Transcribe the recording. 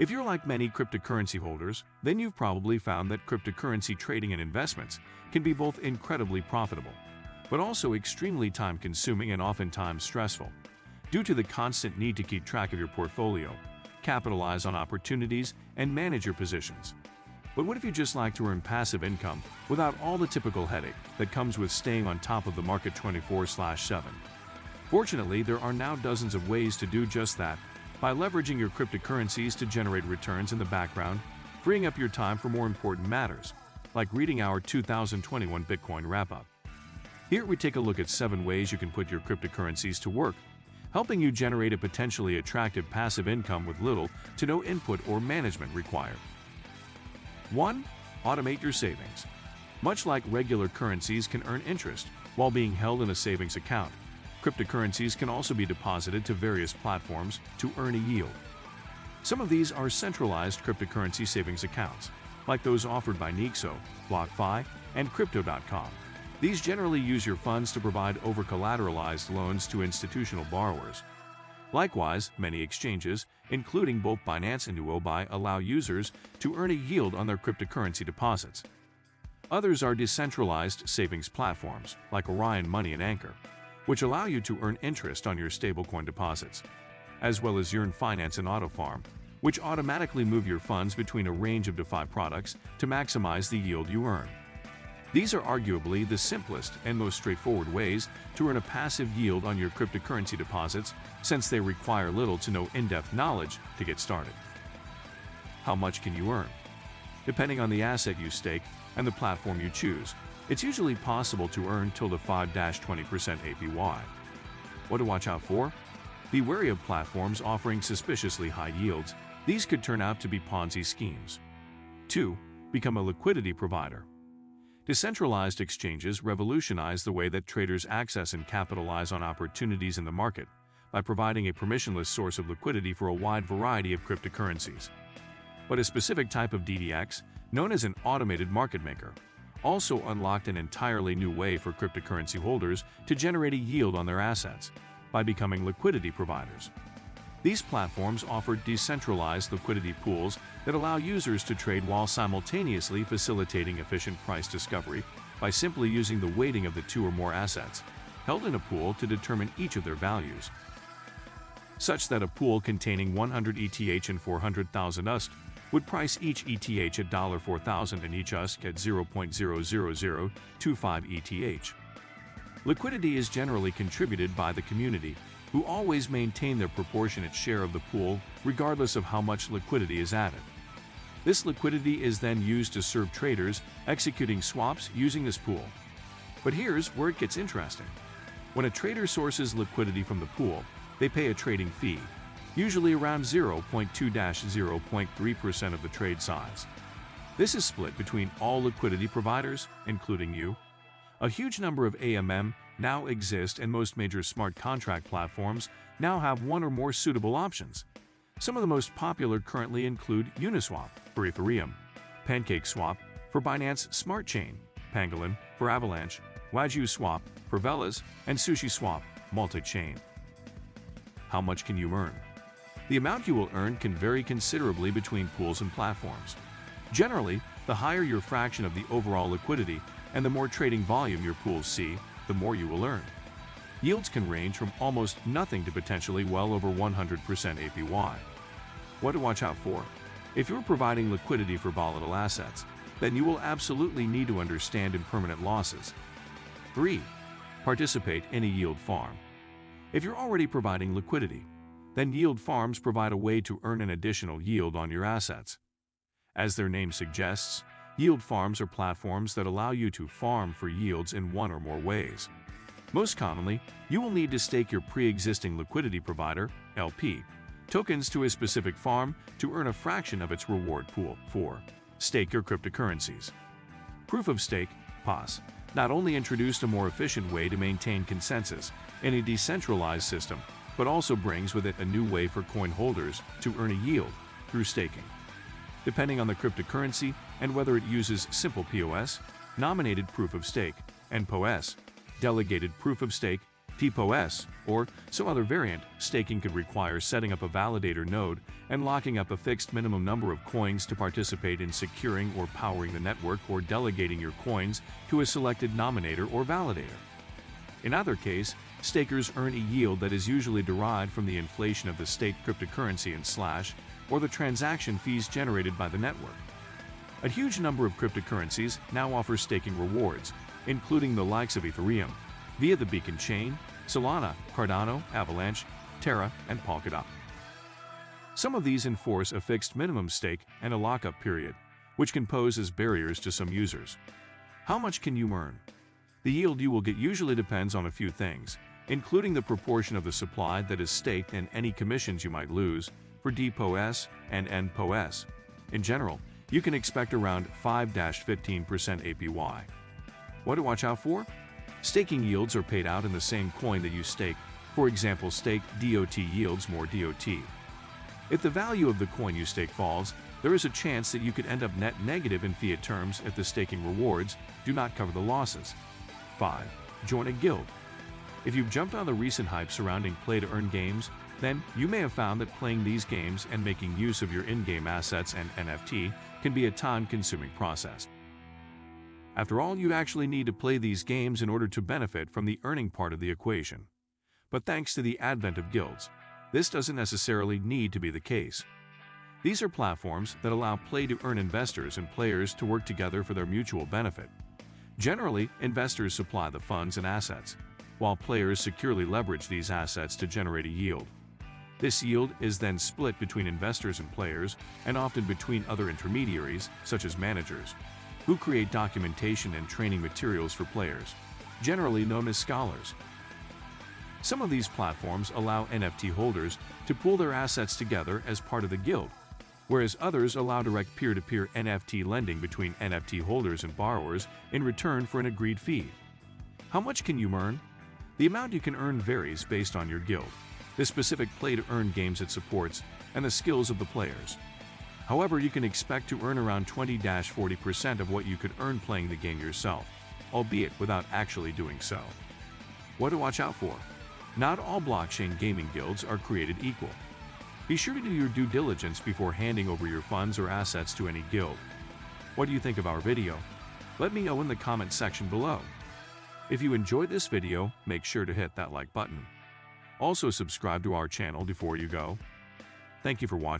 If you're like many cryptocurrency holders, then you've probably found that cryptocurrency trading and investments can be both incredibly profitable, but also extremely time-consuming and oftentimes stressful, due to the constant need to keep track of your portfolio, capitalize on opportunities, and manage your positions. But what if you just like to earn passive income without all the typical headache that comes with staying on top of the market 24/7? Fortunately, there are now dozens of ways to do just that by leveraging your cryptocurrencies to generate returns in the background, freeing up your time for more important matters, like reading our 2021 Bitcoin wrap-up. Here we take a look at 7 ways you can put your cryptocurrencies to work, helping you generate a potentially attractive passive income with little to no input or management required. 1. Automate your savings. Much like regular currencies can earn interest while being held in a savings account, cryptocurrencies can also be deposited to various platforms to earn a yield. Some of these are centralized cryptocurrency savings accounts, like those offered by Nexo, BlockFi, and Crypto.com. These generally use your funds to provide over-collateralized loans to institutional borrowers. Likewise, many exchanges, including both Binance and Nuobi, allow users to earn a yield on their cryptocurrency deposits. Others are decentralized savings platforms, like Orion Money and Anchor, which allow you to earn interest on your stablecoin deposits, as well as Yearn Finance and AutoFarm, which automatically move your funds between a range of DeFi products to maximize the yield you earn. These are arguably the simplest and most straightforward ways to earn a passive yield on your cryptocurrency deposits, since they require little to no in-depth knowledge to get started. How much can you earn? Depending on the asset you stake and the platform you choose, it's usually possible to earn till the 5-20% APY. What to watch out for? Be wary of platforms offering suspiciously high yields. These could turn out to be Ponzi schemes. 2. Become a liquidity provider. Decentralized exchanges revolutionize the way that traders access and capitalize on opportunities in the market by providing a permissionless source of liquidity for a wide variety of cryptocurrencies. But a specific type of DDX, known as an automated market maker, also unlocked an entirely new way for cryptocurrency holders to generate a yield on their assets by becoming liquidity providers. These platforms offer decentralized liquidity pools that allow users to trade while simultaneously facilitating efficient price discovery by simply using the weighting of the 2 or more assets held in a pool to determine each of their values, such that a pool containing 100 ETH and 400,000 USD would price each ETH at $4,000 and each USD at 0.00025 ETH. Liquidity is generally contributed by the community, who always maintain their proportionate share of the pool regardless of how much liquidity is added. This liquidity is then used to serve traders executing swaps using this pool. But here's where it gets interesting. When a trader sources liquidity from the pool, they pay a trading fee, usually around 0.2-0.3% of the trade size. This is split between all liquidity providers, including you. A huge number of AMM now exist, and most major smart contract platforms now have one or more suitable options. Some of the most popular currently include Uniswap for Ethereum, PancakeSwap for Binance Smart Chain, Pangolin for Avalanche, Wagyu Swap for Velas, and SushiSwap multi-chain. How much can you earn? The amount you will earn can vary considerably between pools and platforms. Generally, the higher your fraction of the overall liquidity and the more trading volume your pools see, the more you will earn. Yields can range from almost nothing to potentially well over 100% APY. What to watch out for? If you're providing liquidity for volatile assets, then you will absolutely need to understand impermanent losses. 3. Participate in a yield farm. If you're already providing liquidity, then yield farms provide a way to earn an additional yield on your assets. As their name suggests, yield farms are platforms that allow you to farm for yields in one or more ways. Most commonly, you will need to stake your pre-existing liquidity provider, LP, tokens to a specific farm to earn a fraction of its reward pool. 4. Stake your cryptocurrencies. Proof of stake, POS, not only introduced a more efficient way to maintain consensus in a decentralized system, but also brings with it a new way for coin holders to earn a yield through staking. Depending on the cryptocurrency and whether it uses simple POS, nominated proof of stake, and POS, delegated proof of stake, DPoS, or some other variant. Staking could require setting up a validator node and locking up a fixed minimum number of coins to participate in securing or powering the network, or delegating your coins to a selected nominator or validator. In either case, stakers earn a yield that is usually derived from the inflation of the staked cryptocurrency in Slash, or the transaction fees generated by the network. A huge number of cryptocurrencies now offer staking rewards, including the likes of Ethereum, via the Beacon Chain, Solana, Cardano, Avalanche, Terra, and Polkadot. Some of these enforce a fixed minimum stake and a lockup period, which can pose as barriers to some users. How much can you earn? The yield you will get usually depends on a few things, including the proportion of the supply that is staked and any commissions you might lose for DPoS and nPoS. In general, you can expect around 5–15% APY. What to watch out for? Staking yields are paid out in the same coin that you stake. For example, staked DOT yields more DOT. If the value of the coin you stake falls, there is a chance that you could end up net negative in fiat terms if the staking rewards do not cover the losses. 5. Join a guild. If you've jumped on the recent hype surrounding play-to-earn games, then you may have found that playing these games and making use of your in-game assets and NFT can be a time-consuming process. After all, you'd actually need to play these games in order to benefit from the earning part of the equation. But thanks to the advent of guilds, this doesn't necessarily need to be the case. These are platforms that allow play-to-earn investors and players to work together for their mutual benefit. Generally, investors supply the funds and assets, while players securely leverage these assets to generate a yield. This yield is then split between investors and players, and often between other intermediaries, such as managers, who create documentation and training materials for players, generally known as scholars. Some of these platforms allow NFT holders to pool their assets together as part of the guild, whereas others allow direct peer-to-peer NFT lending between NFT holders and borrowers in return for an agreed fee. How much can you earn? The amount you can earn varies based on your guild, the specific play-to-earn games it supports, and the skills of the players. However, you can expect to earn around 20–40% of what you could earn playing the game yourself, albeit without actually doing so. What to watch out for? Not all blockchain gaming guilds are created equal. Be sure to do your due diligence before handing over your funds or assets to any guild. What do you think of our video? Let me know in the comment section below. If you enjoyed this video, make sure to hit that like button. Also subscribe to our channel before you go. Thank you for watching.